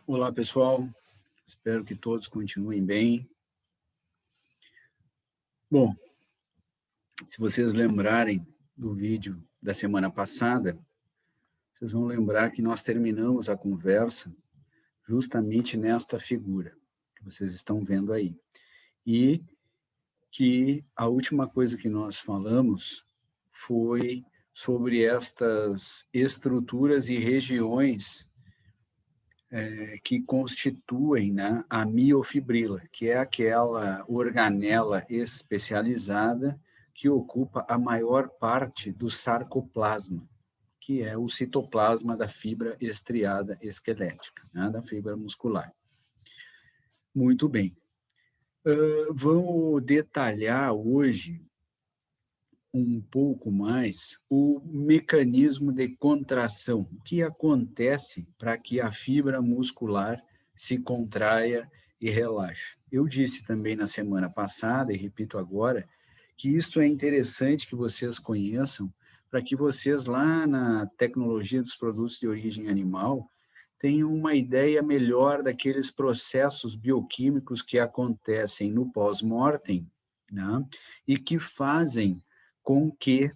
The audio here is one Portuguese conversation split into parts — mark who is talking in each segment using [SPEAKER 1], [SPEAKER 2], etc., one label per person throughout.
[SPEAKER 1] Olá, pessoal. Espero que todos continuem bem. Bom, se vocês lembrarem do vídeo da semana passada, vocês vão lembrar que nós terminamos a conversa justamente nesta figura que vocês estão vendo aí. E que a última coisa que nós falamos foi sobre estas estruturas e regiões que constituem, né, a miofibrila, que é aquela organela especializada que ocupa a maior parte do sarcoplasma, que é o citoplasma da fibra estriada esquelética, né, da fibra muscular. Muito bem. Vamos detalhar hoje um pouco mais o mecanismo de contração. O que acontece para que a fibra muscular se contraia e relaxe? Eu disse também na semana passada, e repito agora, que isso é interessante que vocês conheçam, para que vocês lá na tecnologia dos produtos de origem animal tenham uma ideia melhor daqueles processos bioquímicos que acontecem no pós-mortem, né? E que fazem com que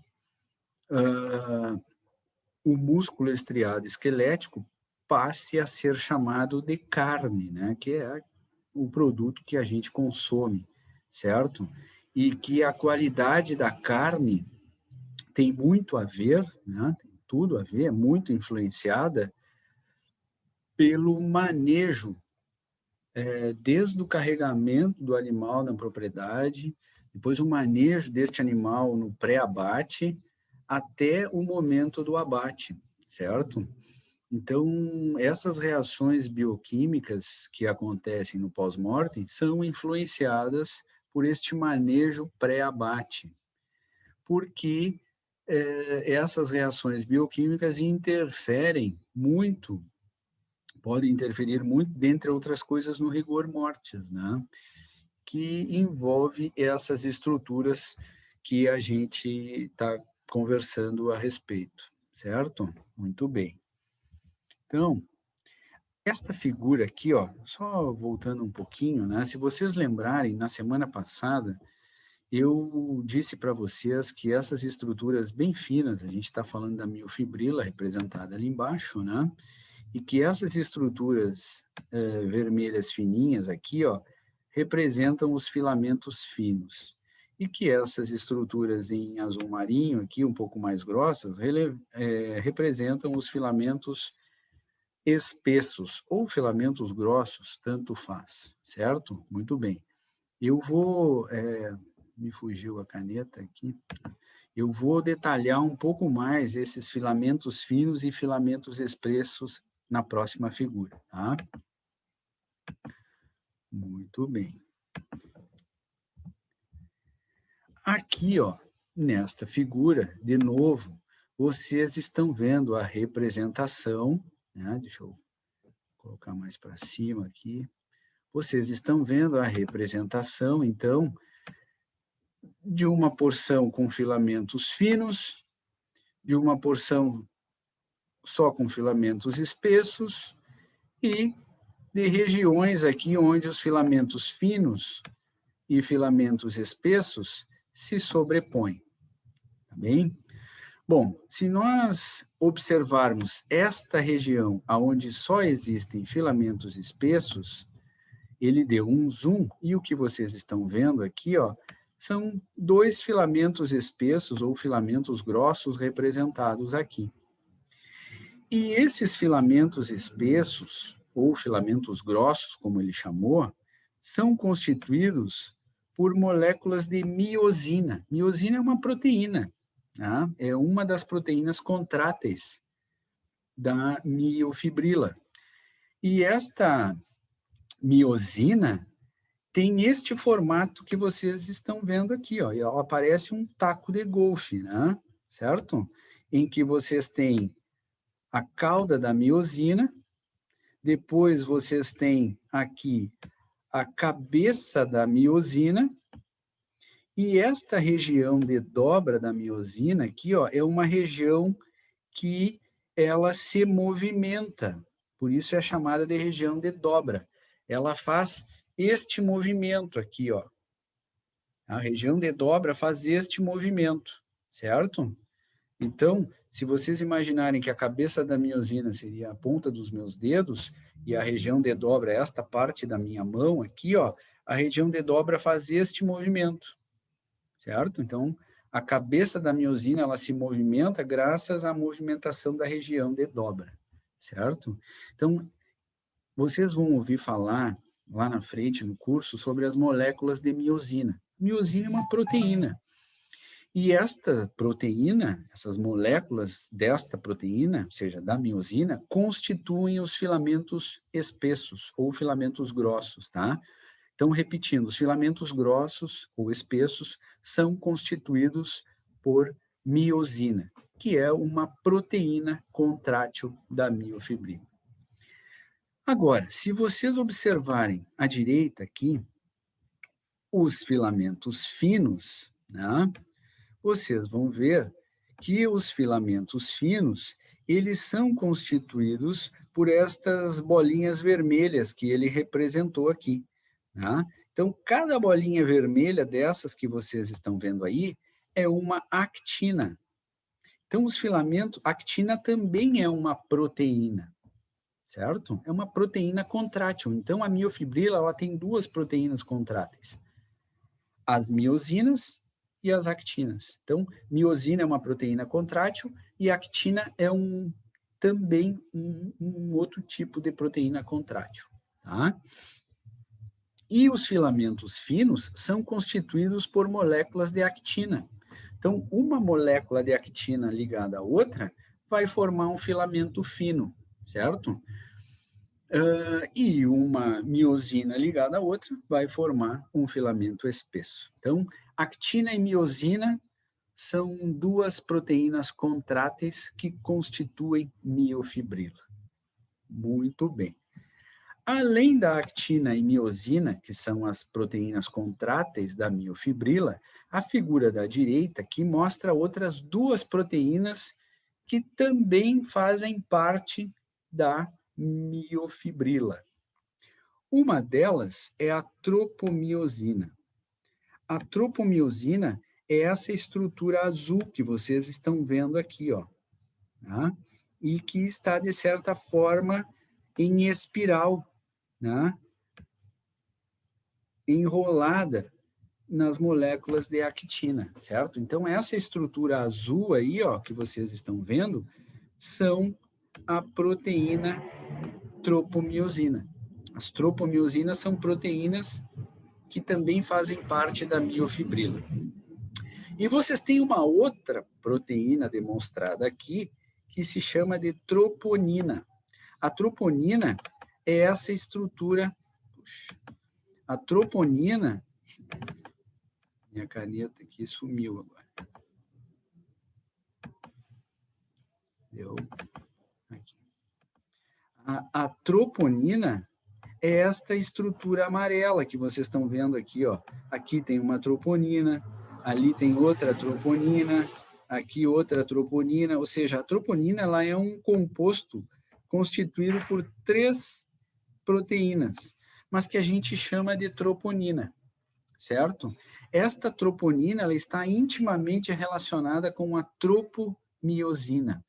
[SPEAKER 1] o músculo estriado esquelético passe a ser chamado de carne, né? Que é o produto que a gente consome, certo? E que a qualidade da carne tem muito a ver, né? Tem tudo a ver, é muito influenciada pelo manejo, desde o carregamento do animal na propriedade, depois o manejo deste animal no pré-abate, até o momento do abate, certo? Então, essas reações bioquímicas que acontecem no pós-mortem são influenciadas por este manejo pré-abate, porque essas reações bioquímicas interferem muito, podem interferir muito, dentre outras coisas, no rigor mortis, né? Que envolve essas estruturas que a gente está conversando a respeito, certo? Muito bem. Então, esta figura aqui, ó, só voltando um pouquinho, né? Se vocês lembrarem, na semana passada, eu disse para vocês que essas estruturas bem finas, a gente está falando da miofibrila representada ali embaixo, né? E que essas estruturas vermelhas fininhas aqui, ó, representam os filamentos finos. E que essas estruturas em azul marinho, aqui um pouco mais grossas, representam os filamentos espessos ou filamentos grossos, tanto faz, certo? Muito bem. Eu vou, me fugiu a caneta aqui, eu vou detalhar um pouco mais esses filamentos finos e filamentos espessos na próxima figura, tá? Muito bem. Aqui, ó, nesta figura, de novo, vocês estão vendo a representação, né? Deixa eu colocar mais para cima aqui. Vocês estão vendo a representação, então, de uma porção com filamentos finos, de uma porção só com filamentos espessos e de regiões aqui onde os filamentos finos e filamentos espessos se sobrepõem, tá bem? Bom, se nós observarmos esta região onde só existem filamentos espessos, ele deu um zoom, e o que vocês estão vendo aqui, ó, são dois filamentos espessos ou filamentos grossos representados aqui. E esses filamentos espessos, ou filamentos grossos, como ele chamou, são constituídos por moléculas de miosina. Miosina é uma proteína, tá? É uma das proteínas contráteis da miofibrila. E esta miosina tem este formato que vocês estão vendo aqui, ó, e ela parece um taco de golfe, né? Certo? Em que vocês têm a cauda da miosina, depois vocês têm aqui a cabeça da miosina, e esta região de dobra da miosina aqui, ó, é uma região que ela se movimenta, Por isso é chamada de região de dobra. Ela faz este movimento aqui, ó. A região de dobra faz este movimento, certo? Então, se vocês imaginarem que a cabeça da miosina seria a ponta dos meus dedos e a região de dobra é esta parte da minha mão aqui, ó, a região de dobra faz este movimento, certo? Então, a cabeça da miosina ela se movimenta graças à movimentação da região de dobra, certo? Então, vocês vão ouvir falar lá na frente no curso sobre as moléculas de miosina. Miosina é uma proteína. E esta proteína, essas moléculas desta proteína, ou seja, da miosina, constituem os filamentos espessos ou filamentos grossos, tá? Então, repetindo, os filamentos grossos ou espessos são constituídos por miosina, que é uma proteína contrátil da miofibrila. Agora, se vocês observarem à direita aqui, os filamentos finos, né? Vocês vão ver que os filamentos finos, eles são constituídos por estas bolinhas vermelhas que ele representou aqui, tá? Então, cada bolinha vermelha dessas que vocês estão vendo aí é uma actina. Então, os filamentos, actina também é uma proteína, certo? É uma proteína contrátil. Então, a miofibrila, ela tem duas proteínas contráteis. As miosinas e as actinas. Então, miosina é uma proteína contrátil e actina é também um outro tipo de proteína contrátil. Tá? E os filamentos finos são constituídos por moléculas de actina. Então, uma molécula de actina ligada à outra vai formar um filamento fino, certo? E uma miosina ligada à outra vai formar um filamento espesso. Então, actina e miosina são duas proteínas contráteis que constituem miofibrila. Muito bem. Além da actina e miosina, que são as proteínas contráteis da miofibrila, a figura da direita aqui mostra outras duas proteínas que também fazem parte da miofibrila. Uma delas é a tropomiosina. A tropomiosina é essa estrutura azul que vocês estão vendo aqui, ó, tá? E que está, de certa forma, em espiral, né? Enrolada nas moléculas de actina, certo? Então, essa estrutura azul aí, ó, que vocês estão vendo, são a proteína tropomiosina. As tropomiosinas são proteínas que também fazem parte da miofibrila. E vocês têm uma outra proteína demonstrada aqui, que se chama de troponina. A troponina é essa estrutura. Puxa, a troponina. Minha caneta aqui sumiu agora. Deu aqui. A troponina é esta estrutura amarela que vocês estão vendo aqui, ó. Aqui tem uma troponina, ali tem outra troponina, aqui outra troponina, ou seja, a troponina ela é um composto constituído por 3 proteínas, mas que a gente chama de troponina, certo? Esta troponina ela está intimamente relacionada com a tropomiosina,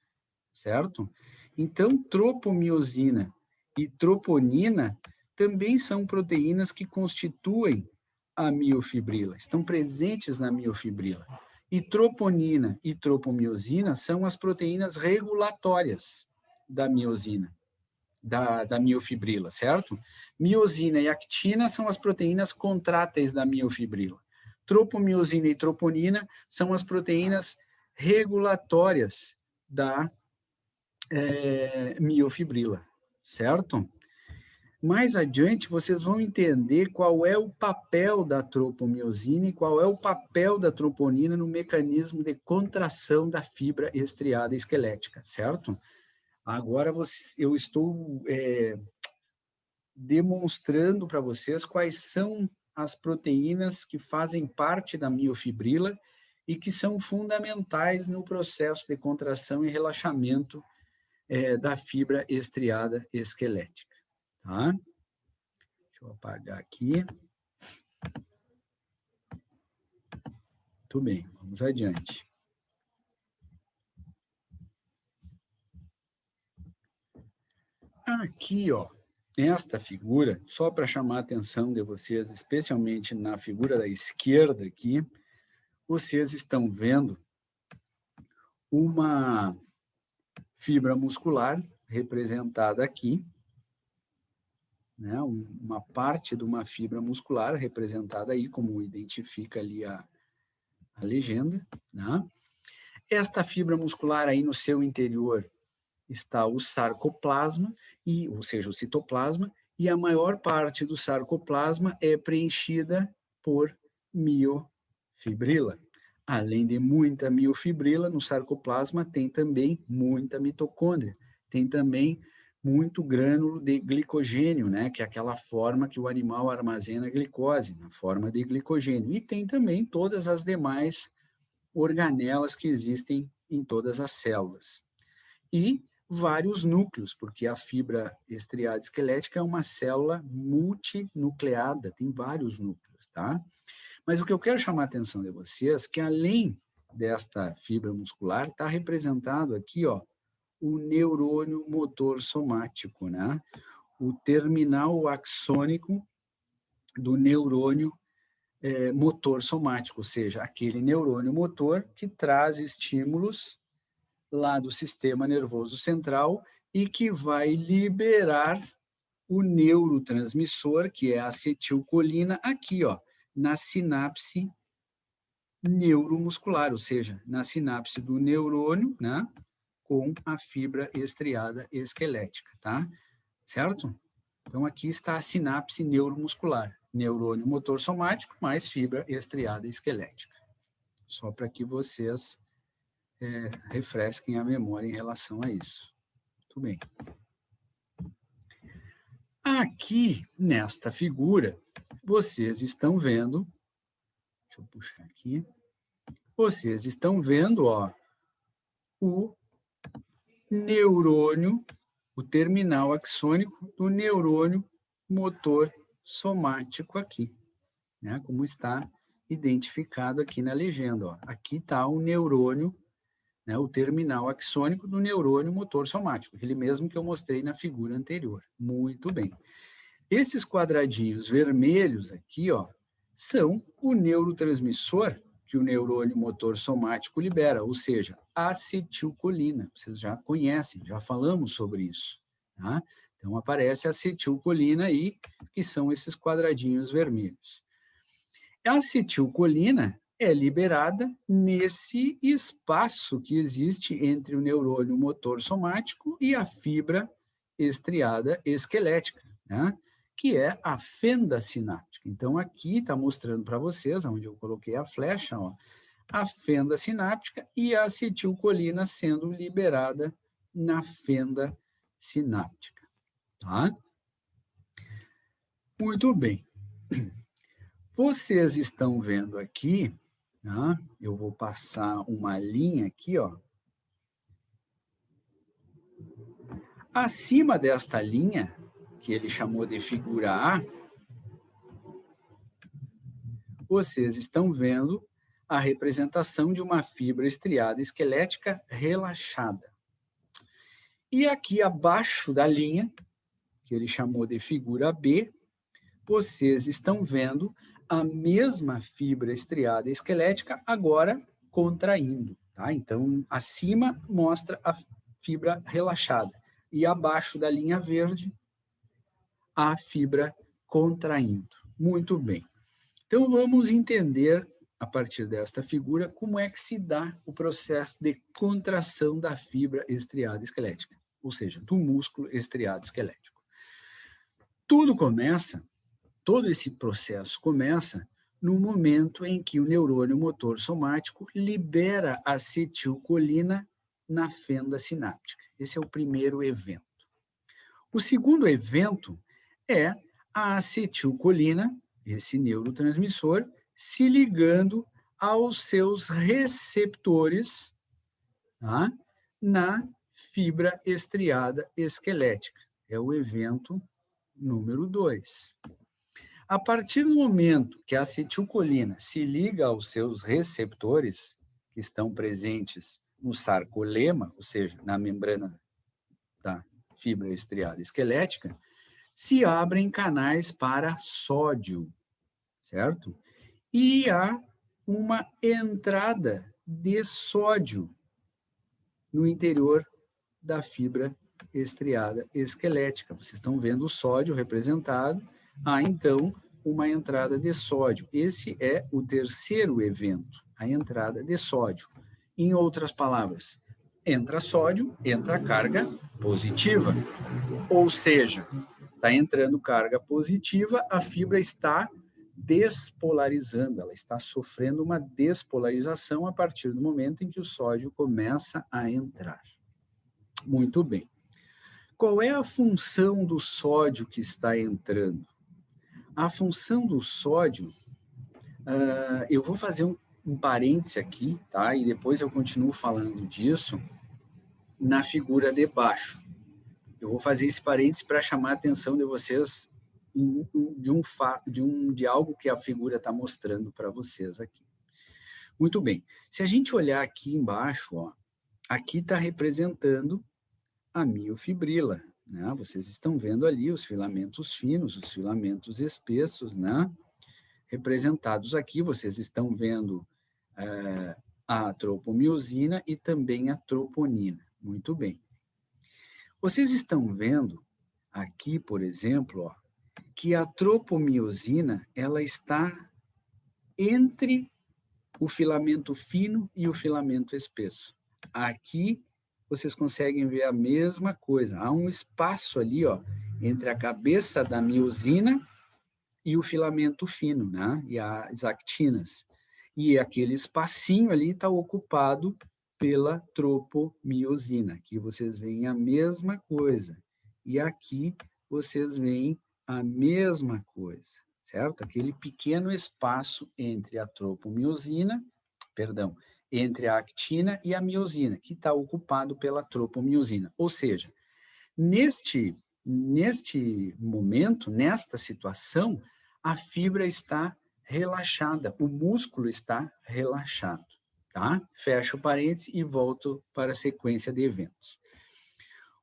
[SPEAKER 1] certo? Então, tropomiosina e troponina também são proteínas que constituem a miofibrila, estão presentes na miofibrila. E troponina e tropomiosina são as proteínas regulatórias da miosina, da miofibrila, certo? Miosina e actina são as proteínas contráteis da miofibrila. Tropomiosina e troponina são as proteínas regulatórias da miofibrila, certo? Mais adiante, vocês vão entender qual é o papel da tropomiosina e qual é o papel da troponina no mecanismo de contração da fibra estriada esquelética, certo? Agora eu estou demonstrando para vocês quais são as proteínas que fazem parte da miofibrila e que são fundamentais no processo de contração e relaxamento da fibra estriada esquelética. Tá? Deixa eu apagar aqui. Muito bem, vamos adiante. Aqui, ó, esta figura, só para chamar a atenção de vocês, especialmente na figura da esquerda aqui, vocês estão vendo uma fibra muscular representada aqui, né? Uma parte de uma fibra muscular representada aí, como identifica ali a legenda, né? Esta fibra muscular aí no seu interior está o sarcoplasma, ou seja, o citoplasma, e a maior parte do sarcoplasma é preenchida por miofibrila. Além de muita miofibrila, no sarcoplasma tem também muita mitocôndria, tem também muito grânulo de glicogênio, né, que é aquela forma que o animal armazena glicose, na forma de glicogênio. E tem também todas as demais organelas que existem em todas as células. E vários núcleos, porque a fibra estriada esquelética é uma célula multinucleada, tem vários núcleos, tá? Mas o que eu quero chamar a atenção de vocês é que além desta fibra muscular, está representado aqui, ó, o neurônio motor somático, né? O terminal axônico do neurônio motor somático, ou seja, aquele neurônio motor que traz estímulos lá do sistema nervoso central e que vai liberar o neurotransmissor, que é a acetilcolina, aqui, ó, na sinapse neuromuscular, ou seja, na sinapse do neurônio, né, com a fibra estriada esquelética, tá? Certo? Então, aqui está a sinapse neuromuscular, neurônio motor somático mais fibra estriada esquelética. Só para que vocês refresquem a memória em relação a isso. Muito bem. Aqui, nesta figura, vocês estão vendo, deixa eu puxar aqui, vocês estão vendo, ó, o neurônio, o terminal axônico do neurônio motor somático aqui, né? Como está identificado aqui na legenda, ó. Aqui está o neurônio, né, o terminal axônico do neurônio motor somático, aquele mesmo que eu mostrei na figura anterior. Muito bem. Esses quadradinhos vermelhos aqui, ó, são o neurotransmissor que o neurônio motor somático libera, ou seja, a acetilcolina. Vocês já conhecem, já falamos sobre isso, tá? Então, aparece a acetilcolina aí, que são esses quadradinhos vermelhos. A acetilcolina é liberada nesse espaço que existe entre o neurônio motor somático e a fibra estriada esquelética, né? Que é a fenda sináptica. Então, aqui está mostrando para vocês, onde eu coloquei a flecha, ó, a fenda sináptica e a acetilcolina sendo liberada na fenda sináptica. Tá? Muito bem. Vocês estão vendo aqui, tá? Eu vou passar uma linha aqui, ó. Acima desta linha, que ele chamou de figura A, vocês estão vendo a representação de uma fibra estriada esquelética relaxada. E aqui abaixo da linha, que ele chamou de figura B, vocês estão vendo a mesma fibra estriada esquelética agora contraindo. Tá? Então, acima mostra a fibra relaxada e abaixo da linha verde, a fibra contraindo. Muito bem. Então, vamos entender, a partir desta figura, como é que se dá o processo de contração da fibra estriada esquelética, ou seja, do músculo estriado esquelético. Todo esse processo começa no momento em que o neurônio motor somático libera acetilcolina na fenda sináptica. Esse é o primeiro evento. O segundo evento é a acetilcolina, esse neurotransmissor, se ligando aos seus receptores, tá, na fibra estriada esquelética. É o evento número 2. A partir do momento que a acetilcolina se liga aos seus receptores, que estão presentes no sarcolema, ou seja, na membrana da fibra estriada esquelética, se abrem canais para sódio, certo? E há uma entrada de sódio no interior da fibra estriada esquelética. Vocês estão vendo o sódio representado. Há, então, uma entrada de sódio. Esse é o terceiro evento, a entrada de sódio. Em outras palavras, entra sódio, entra carga positiva. Ou seja, está entrando carga positiva, a fibra está despolarizando, ela está sofrendo uma despolarização a partir do momento em que o sódio começa a entrar. Muito bem. Qual é a função do sódio que está entrando? A função do sódio, eu vou fazer um parêntese aqui, tá? E depois eu continuo falando disso na figura de baixo. Eu vou fazer esse parêntese para chamar a atenção de vocês de algo que a figura está mostrando para vocês aqui. Muito bem. Se a gente olhar aqui embaixo, ó, aqui está representando a miofibrila, né? Vocês estão vendo ali os filamentos finos, os filamentos espessos, né? Representados aqui, vocês estão vendo a tropomiosina e também a troponina. Muito bem. Vocês estão vendo aqui, por exemplo, ó, que a tropomiosina ela está entre o filamento fino e o filamento espesso. Aqui vocês conseguem ver a mesma coisa. Há um espaço ali, ó, entre a cabeça da miosina e o filamento fino, né? E as actinas. E aquele espacinho ali está ocupado pela tropomiosina. Aqui vocês veem a mesma coisa. E aqui vocês veem a mesma coisa, certo? Aquele pequeno espaço entre a tropomiosina, entre a actina e a miosina, que está ocupado pela tropomiosina. Ou seja, neste momento, nesta situação, a fibra está relaxada, o músculo está relaxado, tá? Fecho o parênteses e volto para a sequência de eventos.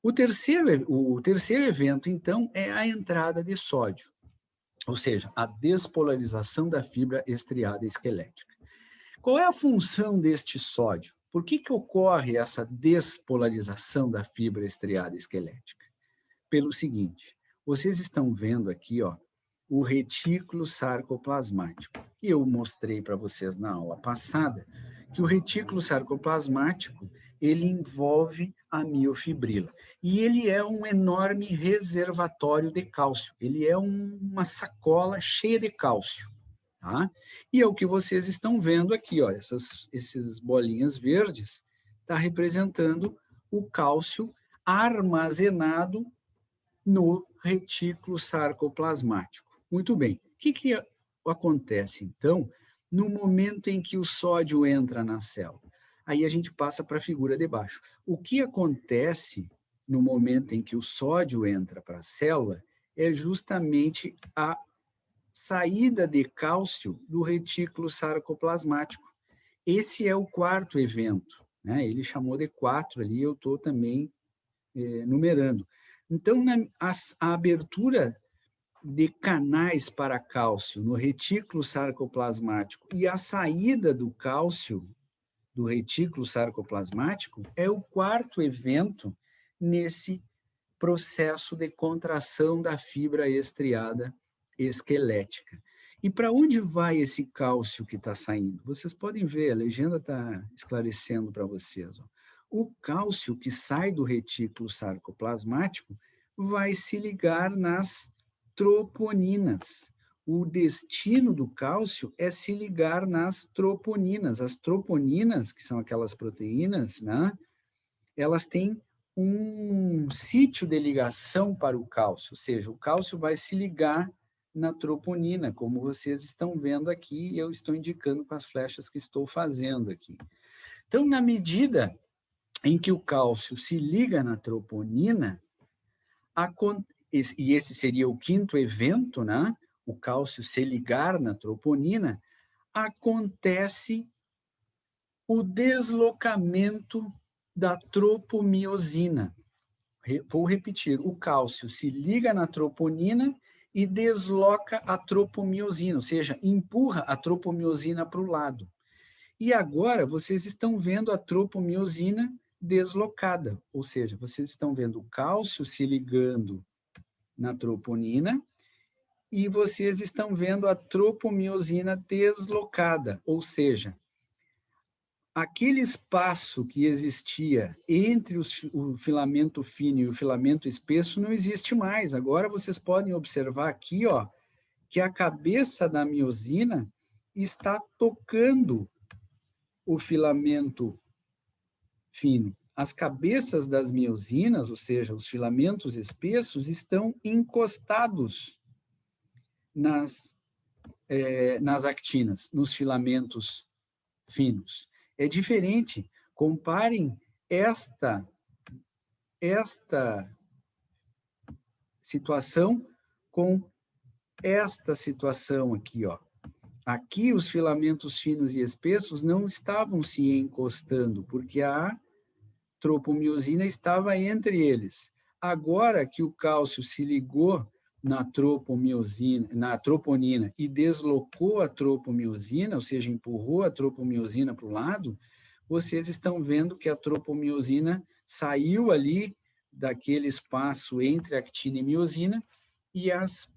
[SPEAKER 1] O terceiro evento, então, é a entrada de sódio, ou seja, a despolarização da fibra estriada esquelética. Qual é a função deste sódio? Por que ocorre essa despolarização da fibra estriada esquelética? Pelo seguinte, vocês estão vendo aqui, ó, o retículo sarcoplasmático. E eu mostrei para vocês na aula passada que o retículo sarcoplasmático ele envolve a miofibrila. E ele é um enorme reservatório de cálcio. Ele é uma sacola cheia de cálcio. Tá? E é o que vocês estão vendo aqui, ó, essas bolinhas verdes, está representando o cálcio armazenado no retículo sarcoplasmático. Muito bem. O que acontece, então, no momento em que o sódio entra na célula? Aí a gente passa para a figura de baixo. O que acontece no momento em que o sódio entra para a célula é justamente a saída de cálcio do retículo sarcoplasmático. Esse é o quarto evento, né? Ele chamou de 4 ali, eu estou também numerando. Então, a abertura de canais para cálcio no retículo sarcoplasmático e a saída do cálcio do retículo sarcoplasmático é o quarto evento nesse processo de contração da fibra estriada esquelética. E para onde vai esse cálcio que está saindo? Vocês podem ver, a legenda está esclarecendo para vocês. Ó. O cálcio que sai do retículo sarcoplasmático vai se ligar nas troponinas. O destino do cálcio é se ligar nas troponinas. As troponinas, que são aquelas proteínas, né, elas têm um sítio de ligação para o cálcio, ou seja, o cálcio vai se ligar na troponina, como vocês estão vendo aqui, e eu estou indicando com as flechas que estou fazendo aqui. Então, na medida em que o cálcio se liga na troponina, e esse seria o quinto evento, né? O cálcio se ligar na troponina, acontece o deslocamento da tropomiosina. Vou repetir, o cálcio se liga na troponina e desloca a tropomiosina, ou seja, empurra a tropomiosina para o lado. E agora vocês estão vendo a tropomiosina deslocada, ou seja, vocês estão vendo o cálcio se ligando na troponina e vocês estão vendo a tropomiosina deslocada, ou seja, aquele espaço que existia entre o filamento fino e o filamento espesso não existe mais. Agora vocês podem observar aqui, ó, que a cabeça da miosina está tocando o filamento fino. As cabeças das miosinas, ou seja, os filamentos espessos, estão encostados nas actinas, nos filamentos finos. É diferente. Comparem esta situação com esta situação aqui, ó. Aqui os filamentos finos e espessos não estavam se encostando, porque a tropomiosina estava entre eles. Agora que o cálcio se ligou na troponina e deslocou a tropomiosina, ou seja, empurrou a tropomiosina para o lado, vocês estão vendo que a tropomiosina saiu ali daquele espaço entre actina e miosina, e as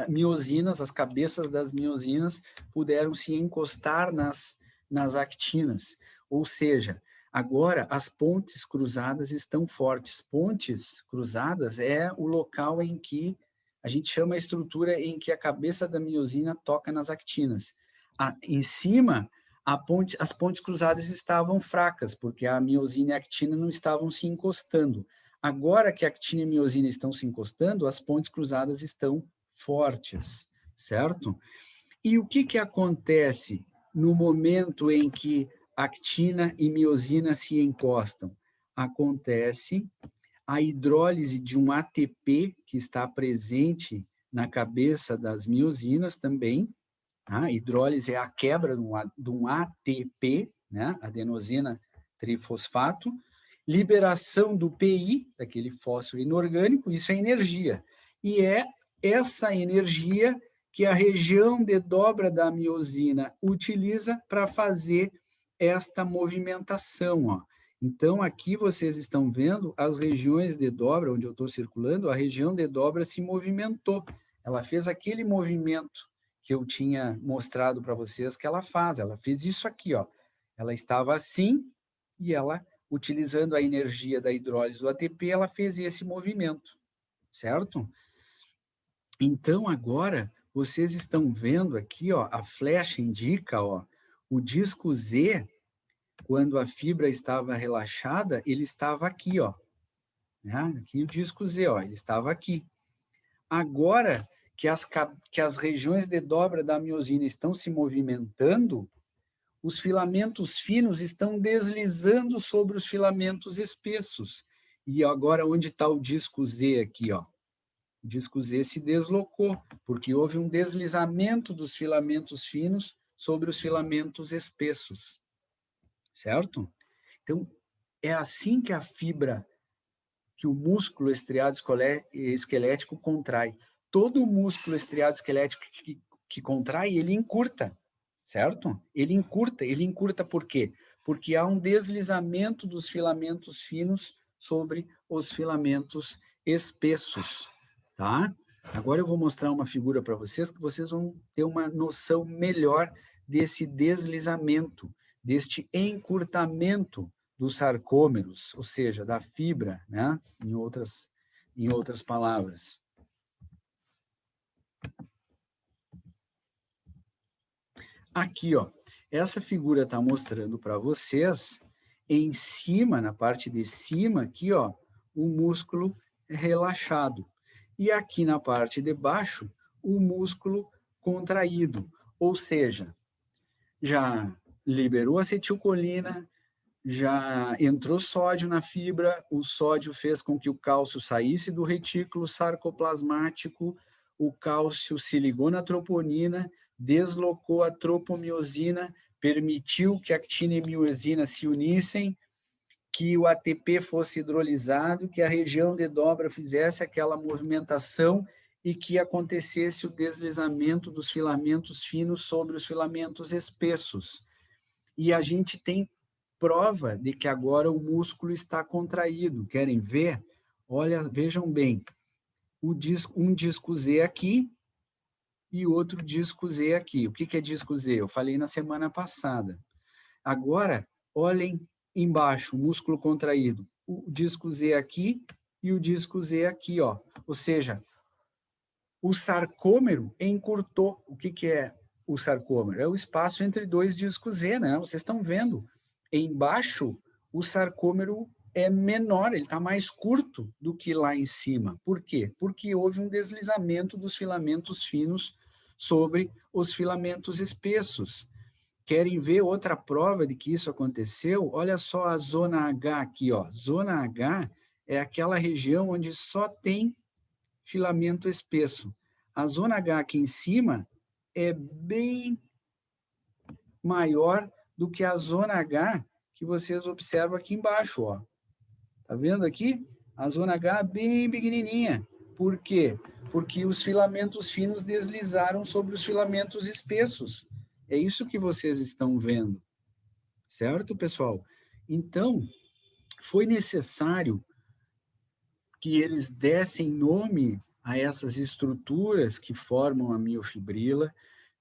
[SPEAKER 1] miosinas, as cabeças das miosinas, puderam se encostar nas actinas. Ou seja, agora as pontes cruzadas estão fortes. Pontes cruzadas é o local em que a gente chama a estrutura em que a cabeça da miosina toca nas actinas. Em cima, as pontes cruzadas estavam fracas, porque a miosina e a actina não estavam se encostando. Agora que a actina e a miosina estão se encostando, as pontes cruzadas estão fortes, certo? E o que acontece no momento em que actina e miosina se encostam? Acontece a hidrólise de um ATP que está presente na cabeça das miosinas também. A hidrólise é a quebra de um ATP, né? Adenosina trifosfato, liberação do PI, daquele fósforo inorgânico, isso é energia. E é essa energia que a região de dobra da miosina utiliza para fazer esta movimentação, ó. Então, aqui vocês estão vendo as regiões de dobra, onde eu estou circulando, a região de dobra se movimentou. Ela fez aquele movimento que eu tinha mostrado para vocês que ela faz. Ela fez isso aqui, ó. Ela estava assim e ela, utilizando a energia da hidrólise do ATP, ela fez esse movimento, certo? Então, agora, vocês estão vendo aqui, ó, a flecha indica, ó, o disco Z, quando a fibra estava relaxada, ele estava aqui, ó. Né? Aqui o disco Z, ó, ele estava aqui. Agora que as regiões de dobra da miosina estão se movimentando, os filamentos finos estão deslizando sobre os filamentos espessos. E agora, onde está o disco Z aqui, ó? O disco Z se deslocou, porque houve um deslizamento dos filamentos finos sobre os filamentos espessos, certo? Então, é assim que a fibra, que o músculo estriado esquelético contrai. Todo músculo estriado esquelético que contrai, ele encurta, certo? Ele encurta por quê? Porque há um deslizamento dos filamentos finos sobre os filamentos espessos, tá? Agora eu vou mostrar uma figura para vocês que vocês vão ter uma noção melhor desse deslizamento, deste encurtamento dos sarcômeros, ou seja, da fibra, né? Em outras palavras. Aqui, ó, essa figura está mostrando para vocês, em cima, na parte de cima, aqui, ó, o músculo relaxado. E aqui na parte de baixo, o músculo contraído. Ou seja, já liberou acetilcolina, já entrou sódio na fibra, o sódio fez com que o cálcio saísse do retículo sarcoplasmático, o cálcio se ligou na troponina, deslocou a tropomiosina, permitiu que a actina e miosina se unissem, que o ATP fosse hidrolisado, que a região de dobra fizesse aquela movimentação e que acontecesse o deslizamento dos filamentos finos sobre os filamentos espessos. E a gente tem prova de que agora o músculo está contraído. Querem ver? Olha, vejam bem, um disco Z aqui e outro disco Z aqui. O que é disco Z? Eu falei na semana passada. Agora, olhem embaixo, o músculo contraído. O disco Z aqui e o disco Z aqui, ó. Ou seja, o sarcômero encurtou. O que é o sarcômero? É o espaço entre dois discos Z, né? Vocês estão vendo. Embaixo, o sarcômero é menor, ele está mais curto do que lá em cima. Por quê? Porque houve um deslizamento dos filamentos finos sobre os filamentos espessos. Querem ver outra prova de que isso aconteceu? Olha só a zona H aqui, ó. Zona H é aquela região onde só tem filamento espesso. A zona H aqui em cima é bem maior do que a zona H que vocês observam aqui embaixo, ó. Tá vendo aqui? A zona H é bem pequenininha. Por quê? Porque os filamentos finos deslizaram sobre os filamentos espessos. É isso que vocês estão vendo. Certo, pessoal? Então, foi necessário que eles dessem nome a essas estruturas que formam a miofibrila,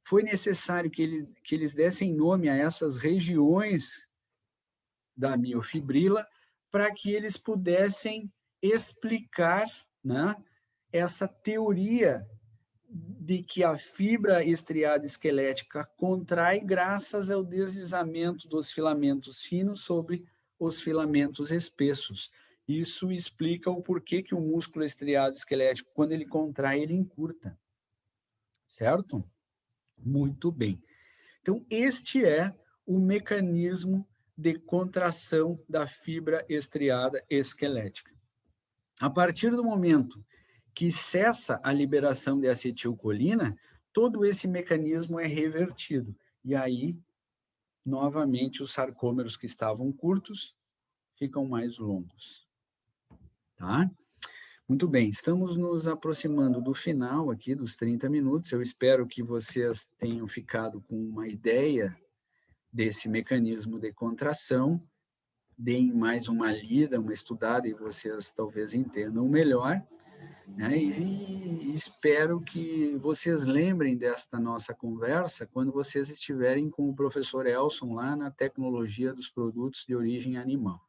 [SPEAKER 1] foi necessário que eles dessem nome a essas regiões da miofibrila para que eles pudessem explicar, né, essa teoria de que a fibra estriada esquelética contrai graças ao deslizamento dos filamentos finos sobre os filamentos espessos. Isso explica o porquê que o músculo estriado esquelético, quando ele contrai, ele encurta. Certo? Muito bem. Então, este é o mecanismo de contração da fibra estriada esquelética. A partir do momento que cessa a liberação de acetilcolina, todo esse mecanismo é revertido. E aí, novamente, os sarcômeros que estavam curtos ficam mais longos. Tá? Muito bem, estamos nos aproximando do final aqui, dos 30 minutos. Eu espero que vocês tenham ficado com uma ideia desse mecanismo de contração. Deem mais uma lida, uma estudada, e vocês talvez entendam melhor. Né? E espero que vocês lembrem desta nossa conversa quando vocês estiverem com o professor Elson lá na tecnologia dos produtos de origem animal.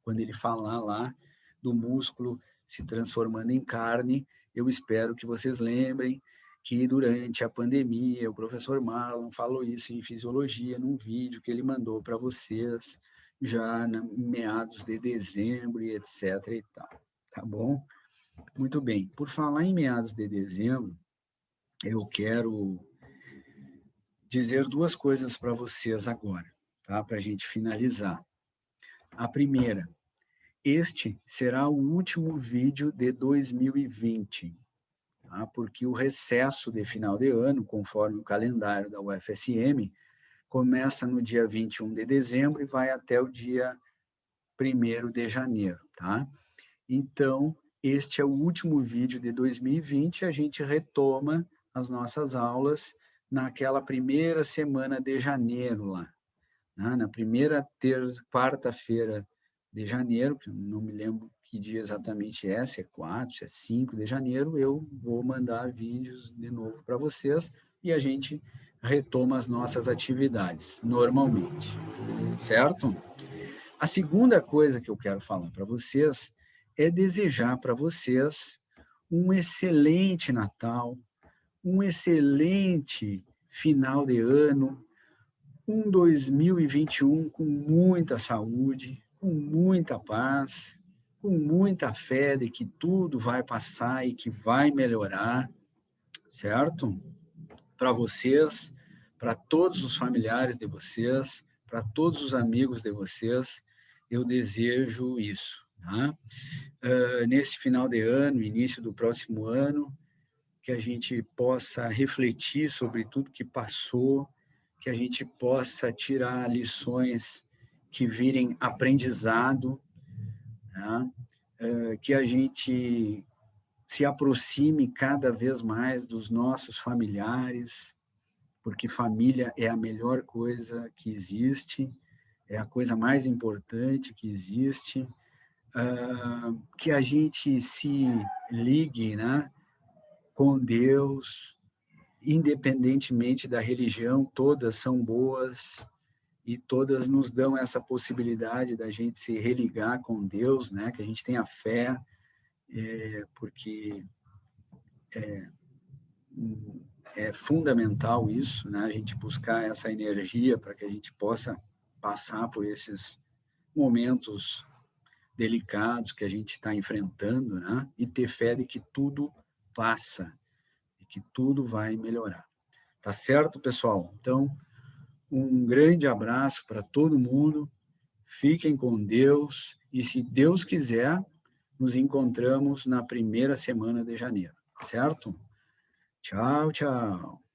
[SPEAKER 1] Quando ele falar lá do músculo se transformando em carne, eu espero que vocês lembrem que durante a pandemia o professor Marlon falou isso em fisiologia num vídeo que ele mandou para vocês já em meados de dezembro e etc. e tal. Tá bom? Muito bem. Por falar em meados de dezembro, eu quero dizer duas coisas para vocês agora, tá? Para a gente finalizar. A primeira, este será o último vídeo de 2020, tá? Porque o recesso de final de ano, conforme o calendário da UFSM, começa no dia 21 de dezembro e vai até o dia 1º de janeiro, tá? Então, este é o último vídeo de 2020, a gente retoma as nossas aulas naquela primeira semana de janeiro lá, né? Na primeira quarta-feira de janeiro, que eu não me lembro que dia exatamente é, se é 4, se é 5 de janeiro, eu vou mandar vídeos de novo para vocês e a gente retoma as nossas atividades, normalmente, certo? A segunda coisa que eu quero falar para vocês é desejar para vocês um excelente Natal, um excelente final de ano, um 2021 com muita saúde, com muita paz, com muita fé de que tudo vai passar e que vai melhorar, certo? Para vocês, para todos os familiares de vocês, para todos os amigos de vocês, eu desejo isso, tá? Nesse final de ano, início do próximo ano, que a gente possa refletir sobre tudo que passou, que a gente possa tirar lições que virem aprendizado, né? Que a gente se aproxime cada vez mais dos nossos familiares, porque família é a melhor coisa que existe, é a coisa mais importante que existe, que a gente se ligue, né, com Deus, independentemente da religião, todas são boas e todas nos dão essa possibilidade da gente se religar com Deus, né, que a gente tenha fé, porque é fundamental isso, né? A gente buscar essa energia para que a gente possa passar por esses momentos delicados que a gente está enfrentando, né? E ter fé de que tudo passa e que tudo vai melhorar. Tá certo, pessoal? Então, um grande abraço para todo mundo. Fiquem com Deus e, se Deus quiser, nos encontramos na primeira semana de janeiro, certo? Tchau, tchau.